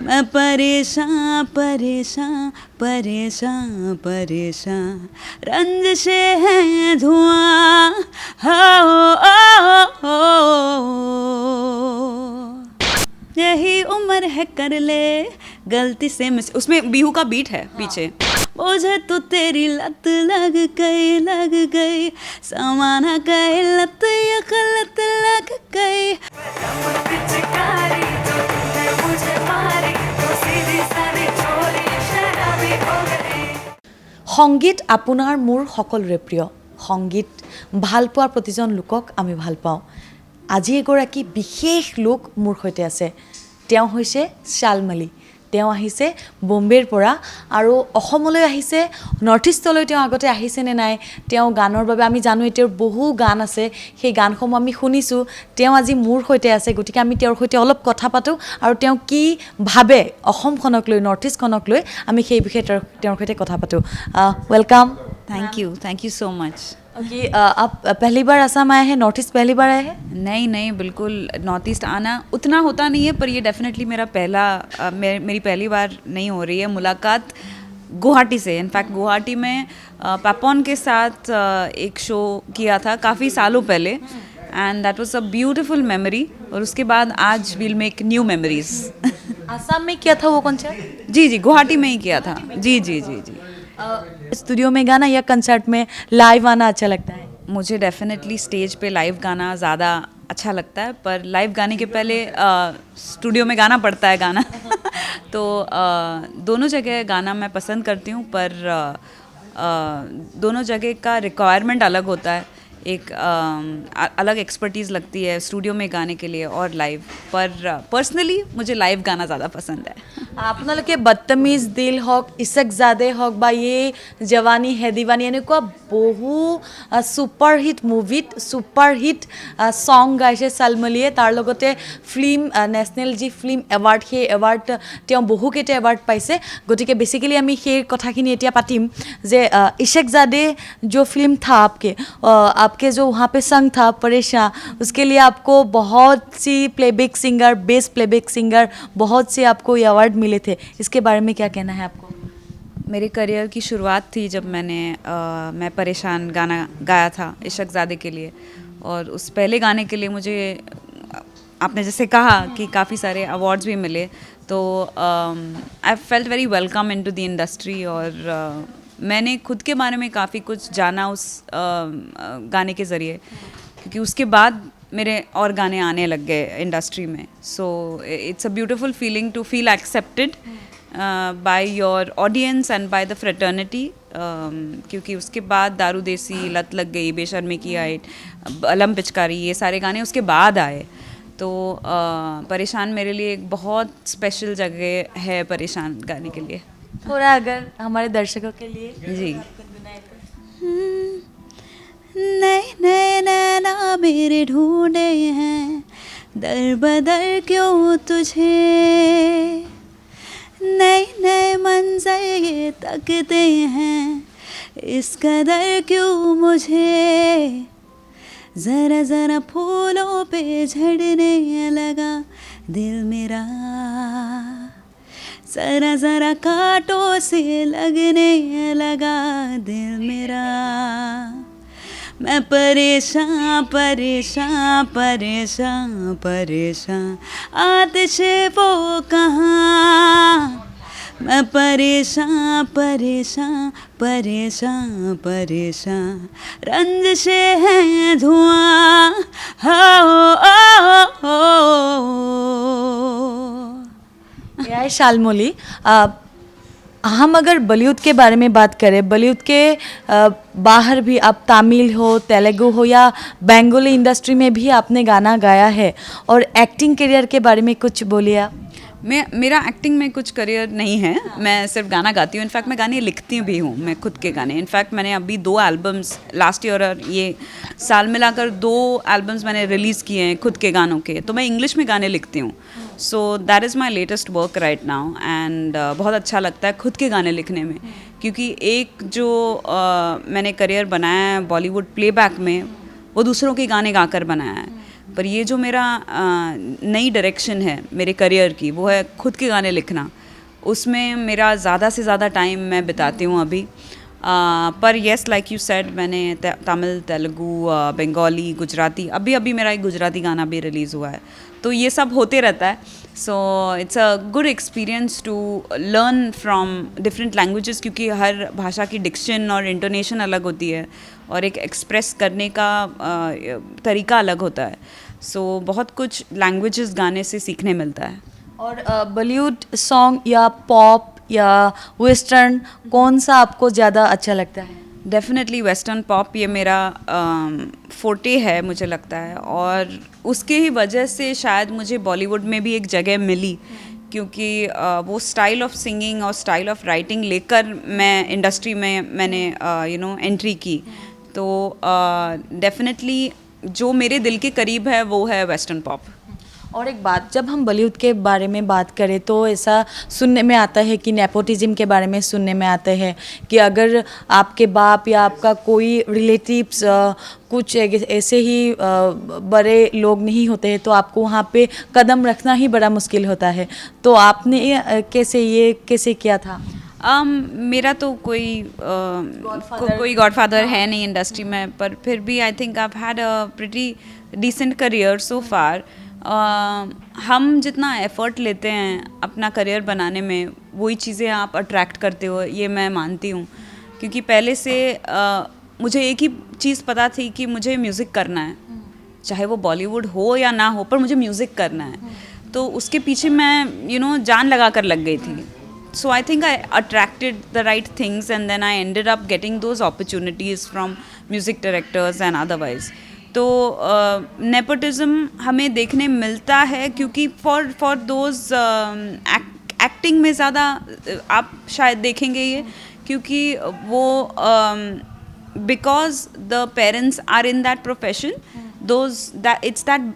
मैं परेशान परेशान परेशान परेशान, रंजिशे हैं धुआं, हो यही उम्र है कर ले गलती से मिस। उसमें बिहू का बीट है पीछे। मुझे तो तेरी लत लग गई, समाना गए लत ये गलत लग गई। সংগীত আপোনাৰ মোৰ সকলোৰে প্ৰিয়। সংগীত ভাল পোৱাৰ প্ৰতিজন লোকক আমি ভাল পাওঁ। আজি এগৰাকী বিশেষ লোক মোৰ সৈতে আছে। তেওঁ হৈছে শালমালী। তেওঁ আহিছে বম্বেৰ পৰা আৰু অসমলৈ আহিছে। নৰ্থ ইষ্টলৈ তেওঁ আগতে আহিছে নে নাই, তেওঁ গানৰ বাবে আমি জানো তেওঁৰ বহু গান আছে, সেই গানসমূহ আমি শুনিছোঁ। তেওঁ আজি মোৰ সৈতে আছে, গতিকে আমি তেওঁৰ সৈতে অলপ কথা পাতোঁ আৰু তেওঁ কি ভাবে অসমখনক লৈ, নৰ্থ ইষ্টখনক লৈ, আমি সেই বিষয়ে তেওঁৰ সৈতে কথা পাতোঁ। Welcome. Thank you so much. Okay, आप पहली बार असम आए हैं, नॉर्थ ईस्ट पहली बार आए हैं? नहीं बिल्कुल, नॉर्थ ईस्ट आना उतना होता नहीं है, पर ये डेफिनेटली मेरा मेरी पहली बार नहीं हो रही है मुलाकात गुवाहाटी से। इनफैक्ट गुवाहाटी में पापॉन के साथ एक शो किया था काफ़ी सालों पहले, and that was a beautiful memory. और उसके बाद आज will make new memories. Assam में किया था वो कंसर्ट? जी गुवाहाटी में ही किया था। जी स्टूडियो में गाना या कंसर्ट में लाइव आना अच्छा लगता है? मुझे डेफिनेटली स्टेज पे लाइव गाना ज़्यादा अच्छा लगता है, पर लाइव गाने के पहले स्टूडियो में गाना पड़ता है गाना। तो दोनों जगह गाना मैं पसंद करती हूँ, पर दोनों जगह का रिक्वायरमेंट अलग होता है। एक अलग एक्सपर्टीज़ लगती है स्टूडियो में गाने के लिए और लाइव, पर पर्सनली मुझे लाइव गाना ज़्यादा पसंद है। আপোনালোকে বদতমিজ দিল হওক, ইছকজাদে হওক বা এই জৱানী হে দিৱানী এনেকুৱা বহু ছুপাৰহিট মুভিত ছুপাৰহিট ছং গাইছে শালমালীয়ে। তাৰ লগতে ফিল্ম নেশ্যনেল যি ফিল্ম এৱাৰ্ড, সেই এৱাৰ্ড তেওঁ বহুকেইটা এৱাৰ্ড পাইছে। গতিকে বেচিকেলি আমি সেই কথাখিনি এতিয়া পাতিম যে ইছকজাদে जो फिल्म था आपके जो वहाँ पे संग था परेशान, उसके लिए आपको बहुत सी playback singer, best playback singer, बहुत से आपको ये अवार्ड मिले थे। इसके बारे में क्या कहना है आपको? मेरे करियर की शुरुआत थी जब मैं परेशान गाना गाया था इशकजादे के लिए, और उस पहले गाने के लिए मुझे आपने जैसे कहा कि काफ़ी सारे अवार्ड्स भी मिले। तो I felt very welcome into the industry, और मैंने खुद के बारे में काफ़ी कुछ जाना उस गाने के ज़रिए, क्योंकि उसके बाद मेरे और गाने आने लग गए इंडस्ट्री में। So it's a beautiful feeling to feel accepted by your audience and by the fraternity. क्योंकि उसके बाद दारू देसी, लत लग गई, बेशर्मी की आइट, अलम पिचकारी, ये सारे गाने उसके बाद आए। तो परेशान मेरे लिए एक बहुत स्पेशल जगह है परेशान गाने के लिए। थोड़ा अगर हमारे दर्शकों के लिए जी। नए नए नैना मेरे ढूंढे हैं, दर बदर क्यों तुझे, नए नए मंजर ये तकते हैं, इस कदर क्यों मुझे, ज़रा ज़रा फूलों पे झड़ने लगा दिल मेरा, ज़रा ज़रा कांटों से लगने लगा दिल मेरा, मैं परेशान परेशान परेशान परेशान, आतिशे वो कहाँ, मैं परेशान परेशान परेशान परेशान, रंजिशे हैं धुआं, हो यह शालमाली। हम अगर बॉलीवुड के बारे में बात करें, बॉलीवुड के बाहर भी आप तमिल हो, तेलुगु हो या बंगाली इंडस्ट्री में भी आपने गाना गाया है, और एक्टिंग करियर के बारे में कुछ बोलिए आप। मेरा एक्टिंग में कुछ करियर नहीं है, मैं सिर्फ गाना गाती हूँ। इनफैक्ट मैं गाने लिखती भी हूँ, मैं खुद के गाने। इनफैक्ट मैंने अभी 2 एल्बम्स लास्ट ईयर और ये साल मिलाकर 2 एल्बम्स मैंने रिलीज़ किए हैं खुद के गानों के। तो मैं इंग्लिश में गाने लिखती हूँ। So that is my latest work right now, and बहुत अच्छा लगता है खुद के गाने लिखने में, क्योंकि एक जो मैंने करियर बनाया है बॉलीवुड प्लेबैक में, वो दूसरों के गाने गाकर बनाया है। पर ये जो मेरा नई डायरेक्शन है मेरे करियर की, वो है खुद के गाने लिखना। उसमें मेरा ज़्यादा से ज़्यादा टाइम मैं बिताती हूँ अभी। पर येस, लाइक यू सेड, मैंने तमिल, तेलुगु, बंगाली, गुजराती, अभी अभी मेरा एक गुजराती गाना भी रिलीज़ हुआ है। तो ये सब होते रहता है। So it's a good experience to learn from different languages, क्योंकि हर भाषा की डिक्शन और इंटोनेशन अलग होती है और एक एक्सप्रेस करने का तरीका अलग होता है। सो बहुत कुछ लैंग्वेजेस गाने से सीखने मिलता है। और बॉलीवुड सॉन्ग या पॉप या वेस्टर्न, कौन सा आपको ज़्यादा अच्छा लगता है? डेफिनेटली वेस्टर्न पॉप, ये मेरा फोर्टे है मुझे लगता है, और उसके ही वजह से शायद मुझे बॉलीवुड में भी एक जगह मिली, क्योंकि वो स्टाइल ऑफ सिंगिंग और स्टाइल ऑफ राइटिंग लेकर मैं इंडस्ट्री में मैंने एंट्री की। तो डेफिनेटली जो मेरे दिल के करीब है वो है वेस्टर्न पॉप। और एक बात, जब हम बॉलीवुड के बारे में बात करें तो ऐसा सुनने में आता है कि नेपोटिज्म के बारे में सुनने में आता है कि अगर आपके बाप या आपका कोई रिलेटिव्स कुछ ऐसे ही बड़े लोग नहीं होते हैं तो आपको वहाँ पे कदम रखना ही बड़ा मुश्किल होता है। तो आपने कैसे किया था? मेरा तो कोई गॉडफादर है नहीं इंडस्ट्री में, पर फिर भी I think I have had a pretty decent career so far. हम जितना एफ़र्ट लेते हैं अपना करियर बनाने में, वही चीज़ें आप अट्रैक्ट करते हो, ये मैं मानती हूँ। क्योंकि पहले से मुझे एक ही चीज़ पता थी कि मुझे म्यूज़िक करना है, चाहे वो बॉलीवुड हो या ना हो, पर मुझे म्यूज़िक करना है। तो उसके पीछे मैं जान लगा कर लग गई थी। So I think I attracted the right things, and then I ended up getting those opportunities from music directors and otherwise. तो नेपोटिज्म हमें देखने मिलता है, क्योंकि फॉर दोज एक्टिंग में ज़्यादा आप शायद देखेंगे ये, क्योंकि वो because the parents are in that profession, it's that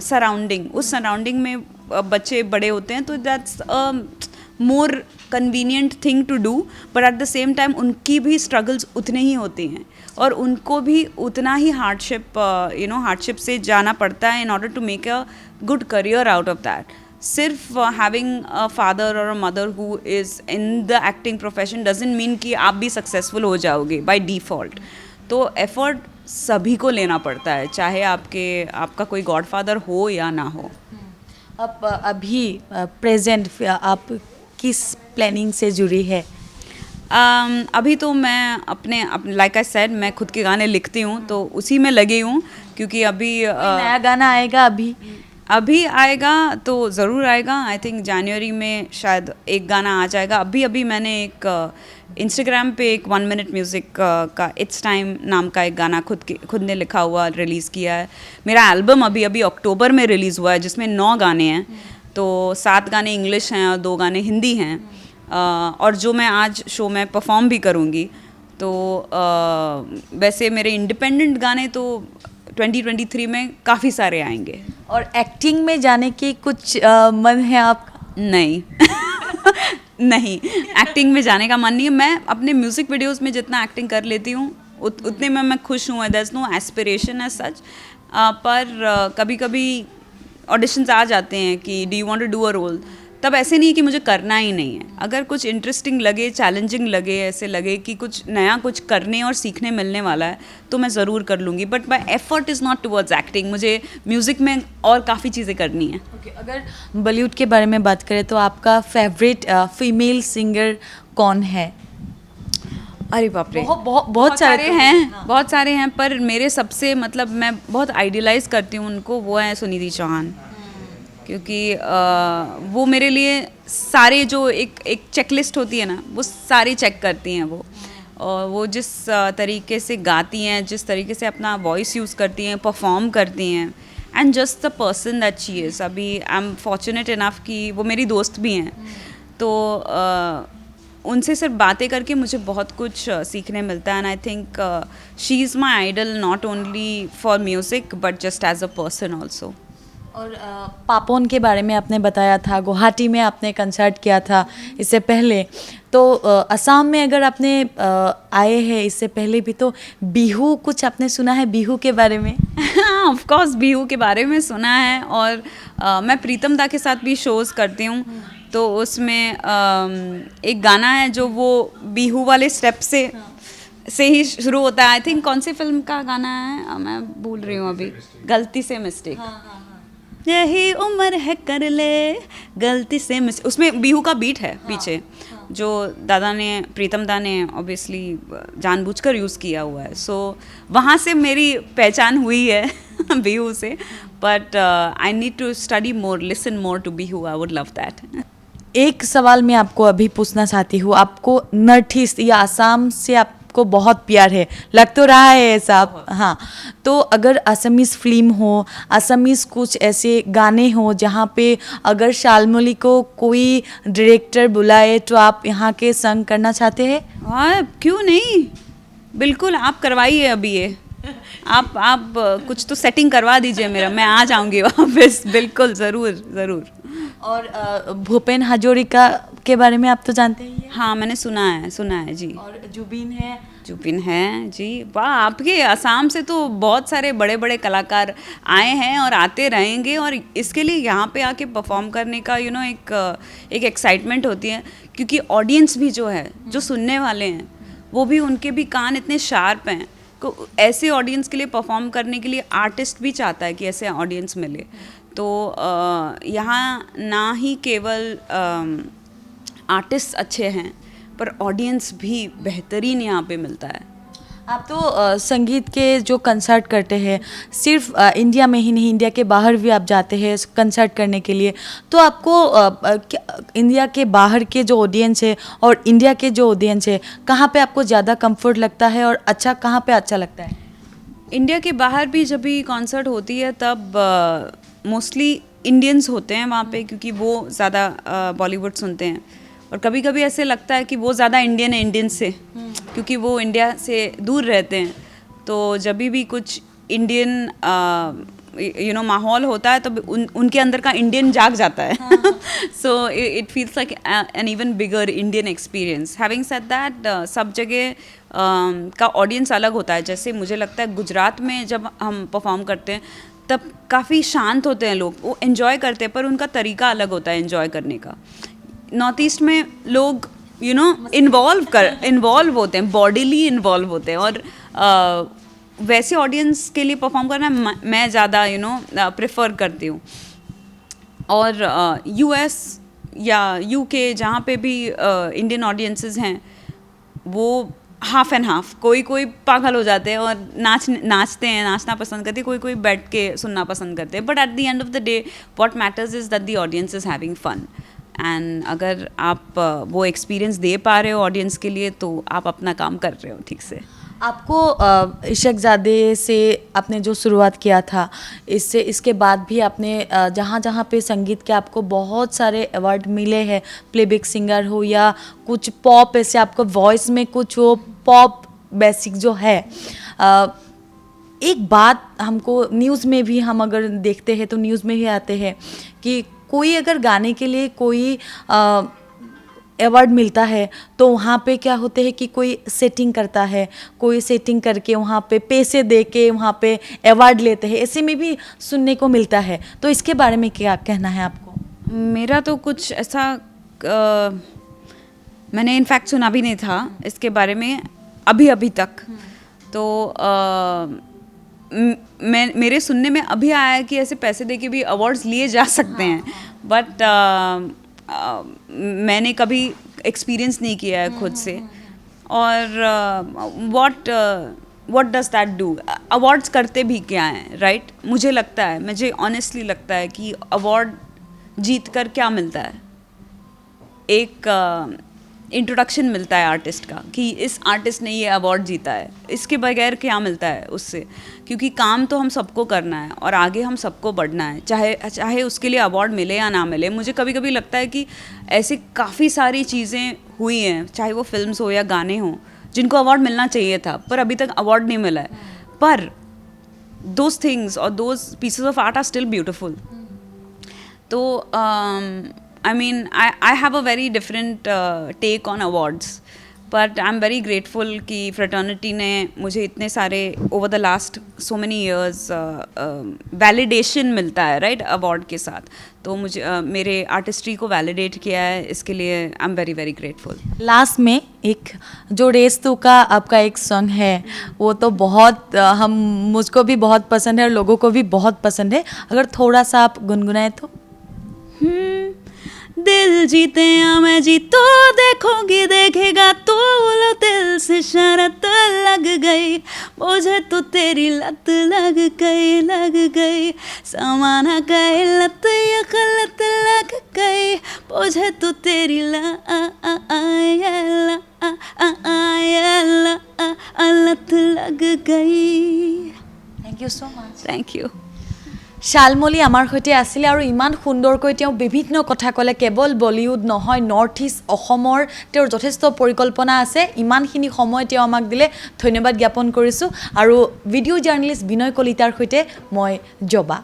surrounding, उस सराउंडिंग में बच्चे बड़े होते हैं, तो that's more convenient thing to do. But at the same time उनकी भी स्ट्रगल्स उतने ही होती हैं, और उनको भी उतना ही हार्डशिप से जाना पड़ता है in order to make a good career out of that. सिर्फ हैविंग अ फादर और a mother who is in the acting profession doesn't mean कि आप भी सक्सेसफुल हो जाओगे बाय डिफ़ॉल्ट। तो एफर्ट सभी को लेना पड़ता है, चाहे आपका कोई गॉडफादर हो या ना हो। अब अभी प्रेजेंट आप किस प्लानिंग से जुड़ी है? अभी तो मैं अपने लाइक आई सेड, मैं खुद के गाने लिखती हूँ, तो उसी में लगी हूँ। क्योंकि अभी नया गाना आएगा? अभी आएगा तो ज़रूर आएगा। आई थिंक जनवरी में शायद एक गाना आ जाएगा। अभी मैंने एक इंस्टाग्राम पे एक 1 मिनट म्यूज़िक का इट्स टाइम नाम का एक गाना खुद ने लिखा हुआ रिलीज़ किया है। मेरा एल्बम अभी अक्टूबर में रिलीज़ हुआ है, जिसमें 9 गाने हैं। तो 7 गाने इंग्लिश हैं और 2 गाने हिंदी हैं। और जो मैं आज शो में परफॉर्म भी करूँगी। तो वैसे मेरे इंडिपेंडेंट गाने तो 2023 में काफ़ी सारे आएंगे। और एक्टिंग में जाने की कुछ मन है आपका? नहीं नहीं, एक्टिंग में जाने का मन नहीं है। मैं अपने म्यूज़िक वीडियोस में जितना एक्टिंग कर लेती हूँ उतने में मैं खुश हूँ। There is no aspiration as such. पर कभी कभी ऑडिशंस आ जाते हैं कि do you want to do a role, तब ऐसे नहीं कि मुझे करना ही नहीं है। अगर कुछ इंटरेस्टिंग लगे, चैलेंजिंग लगे, ऐसे लगे कि कुछ नया कुछ करने और सीखने मिलने वाला है, तो मैं ज़रूर कर लूँगी। But my effort is not towards acting. मुझे म्यूज़िक में और काफ़ी चीज़ें करनी है। अगर बॉलीवुड के बारे में बात करें तो आपका फेवरेट फीमेल सिंगर कौन है? अरे बाप रे, बहुत सारे हैं। हाँ। बहुत सारे हैं, पर मेरे सबसे मैं बहुत आइडियलाइज़ करती हूँ उनको, वो है सुनिधि चौहान। क्योंकि वो मेरे लिए सारे जो एक चेकलिस्ट होती है ना, वो सारी चेक करती हैं वो। और वो जिस तरीके से गाती हैं, जिस तरीके से अपना वॉइस यूज़ करती हैं, परफॉर्म करती हैं, and just the person that she is. अभी आई एम फॉर्चुनेट इनफ कि वो मेरी दोस्त भी हैं। तो उनसे सिर्फ बातें करके मुझे बहुत कुछ सीखने मिलता है। And I think she is my idol, not only for music but just as a person also. और पापोन के बारे में आपने बताया था, गुवाहाटी में आपने कंसर्ट किया था इससे पहले, तो असम में अगर आपने आए हैं इससे पहले भी, तो बिहू कुछ आपने सुना है बिहू के बारे में? हाँ, ऑफ कोर्स बिहू के बारे में सुना है, और मैं प्रीतम दा के साथ भी शोज़ करती हूँ, तो उसमें एक गाना है जो वो बिहू वाले स्टेप से ही शुरू होता है। आई थिंक कौन सी फिल्म का गाना है, मैं भूल रही हूँ अभी, गलती से मिस्टेक, यही उम्र है कर ले गलती से मिस्टेक, उसमें बिहू का बीट है पीछे, जो दादा ने, प्रीतम दा ने ऑब्वियसली जानबूझकर यूज़ किया हुआ है। सो वहाँ से मेरी पहचान हुई है बिहू से, but I need to study more, listen more to Bihu, I would love that. एक सवाल मैं आपको अभी पूछना चाहती हूँ, आपको नॉर्थ ईस्ट या आसाम से आपको बहुत प्यार है, लग तो रहा है ऐसा आप, हाँ, तो अगर असमीज़ फिल्म हो, असमीज़ कुछ ऐसे गाने हो जहाँ पे अगर शालमली को कोई डायरेक्टर बुलाए तो आप यहाँ के संग करना चाहते हैं? हाँ, क्यों नहीं, बिल्कुल, आप करवाइए अभी ये, आप कुछ तो सेटिंग करवा दीजिए मेरा, मैं आ जाऊंगी वापस, बिल्कुल, ज़रूर ज़रूर। और भूपेन हजारिका के बारे में आप तो जानते ही हैं। हाँ, मैंने सुना है जी। और जुबिन है जी। वाह, आपके असम से तो बहुत सारे बड़े बड़े कलाकार आए हैं और आते रहेंगे, और इसके लिए यहाँ पे आके परफॉर्म करने का एक एक्साइटमेंट होती है, क्योंकि ऑडियंस भी जो है, जो सुनने वाले हैं, वो भी, उनके भी कान इतने शार्प हैं, को ऐसे ऑडियंस के लिए परफॉर्म करने के लिए आर्टिस्ट भी चाहता है कि ऐसे ऑडियंस मिले। तो यहाँ ना ही केवल आर्टिस्ट अच्छे हैं, पर ऑडियंस भी बेहतरीन यहाँ पे मिलता है। आप तो संगीत के जो कंसर्ट करते हैं, सिर्फ इंडिया में ही नहीं, इंडिया के बाहर भी आप जाते हैं कंसर्ट करने के लिए, तो आपको इंडिया के बाहर के जो ऑडियंस है और इंडिया के जो ऑडियंस है, कहाँ पे आपको ज़्यादा कंफर्ट लगता है और अच्छा कहाँ पे अच्छा लगता है? इंडिया के बाहर भी जब भी कॉन्सर्ट होती है तब मोस्टली इंडियंस होते हैं वहाँ पे, क्योंकि वो ज़्यादा बॉलीवुड सुनते हैं, और कभी कभी ऐसे लगता है कि वो ज़्यादा इंडियन है इंडियन से, क्योंकि वो इंडिया से दूर रहते हैं। तो जब भी कुछ इंडियन माहौल होता है, तो उनके अंदर का इंडियन जाग जाता है। So it feels like an even bigger Indian experience. Having said that, सब जगह का ऑडियंस अलग होता है। जैसे मुझे लगता है गुजरात में जब हम परफॉर्म करते हैं तब काफ़ी शांत होते हैं लोग, वो एन्जॉय करते हैं, पर उनका तरीका अलग होता है एन्जॉय करने का। नॉर्थ ईस्ट में लोग इन्वॉल्व होते हैं, बॉडीली इन्वॉल्व होते हैं, और वैसे ऑडियंस के लिए परफॉर्म करना मैं ज़्यादा प्रेफर करती हूँ। और यूएस या यूके जहाँ पे भी इंडियन ऑडियंसेस हैं, वो हाफ एंड हाफ, कोई पागल हो जाते हैं और नाचना पसंद करते हैं, कोई बैठ के सुनना पसंद करते हैं। But at the end of the day what matters is that the audience is having fun, and अगर आप वो एक्सपीरियंस दे पा रहे हो ऑडियंस के लिए, तो आप अपना काम कर रहे हो ठीक से। आपको इशकज़ादे से आपने जो शुरुआत किया था, इसके बाद भी आपने जहाँ जहाँ पे संगीत के आपको बहुत सारे अवार्ड मिले हैं, प्लेबैक सिंगर हो या कुछ पॉप, ऐसे आपको वॉइस में कुछ वो पॉप बेसिक जो है, एक बात हमको न्यूज़ में भी, हम अगर देखते हैं तो न्यूज़ में भी आते हैं कि कोई अगर गाने के लिए कोई अवार्ड मिलता है तो वहाँ पे क्या होते हैं कि कोई सेटिंग करता है, कोई सेटिंग करके वहाँ पे पैसे दे के वहाँ पे अवार्ड लेते हैं, ऐसे में भी सुनने को मिलता है। तो इसके बारे में क्या कहना है आपको? मेरा तो कुछ ऐसा मैंने इनफैक्ट सुना भी नहीं था इसके बारे में अभी तक। तो मेरे सुनने में अभी आया है कि ऐसे पैसे दे के भी अवार्ड्स लिए जा सकते हैं, बट मैंने कभी एक्सपीरियंस नहीं किया है खुद से। और what does that do? Awards करते भी क्या हैं, राइट? मुझे ऑनेस्टली लगता है कि अवार्ड जीत कर क्या मिलता है? एक इंट्रोडक्शन मिलता है आर्टिस्ट का कि इस आर्टिस्ट ने ये अवार्ड जीता है। इसके बगैर क्या मिलता है उससे? क्योंकि काम तो हम सबको करना है और आगे हम सबको बढ़ना है, चाहे उसके लिए अवार्ड मिले या ना मिले। मुझे कभी कभी लगता है कि ऐसे काफ़ी सारी चीज़ें हुई हैं, चाहे वो फिल्म्स हो या गाने हों, जिनको अवार्ड मिलना चाहिए था पर अभी तक अवार्ड नहीं मिला है। पर दोज थिंग्स और those pieces of art are still beautiful, तो I mean, I have a very different take on awards, but I'm very grateful कि fraternity ने मुझे इतने सारे over the last so many years validation मिलता है, right, award के साथ. तो मुझे मेरे artistry को validate किया है, इसके लिए I'm very very grateful. Last में एक जो रेस तू का आपका एक सॉन्ग है वो तो बहुत हम मुझको भी बहुत पसंद है और लोगों को भी बहुत पसंद है. अगर थोड़ा सा आप गुनगुनाए तो. दिल जीते या मैं जीतो देखोगी देखेगा तो लो दिल से शरत लग गई मुझे तो तेरी लत लग गई समाना गई लत ये गलत लग गई मुझे तो तेरी लत लग गई. Thank you so much. Thank you. Shalmali আমাৰ সৈতে আছিলে আৰু ইমান সুন্দৰকৈ তেওঁ বিভিন্ন কথা ক'লে. কেৱল বলিউড নহয়, নৰ্থ ইষ্ট অসমৰ তেওঁৰ যথেষ্ট পৰিকল্পনা আছে. ইমানখিনি সময় তেওঁ আমাক দিলে, ধন্যবাদ জ্ঞাপন কৰিছোঁ. আৰু ভিডিঅ' জাৰ্নেলিষ্ট বিনয় কলিতাৰ সৈতে মই জবা.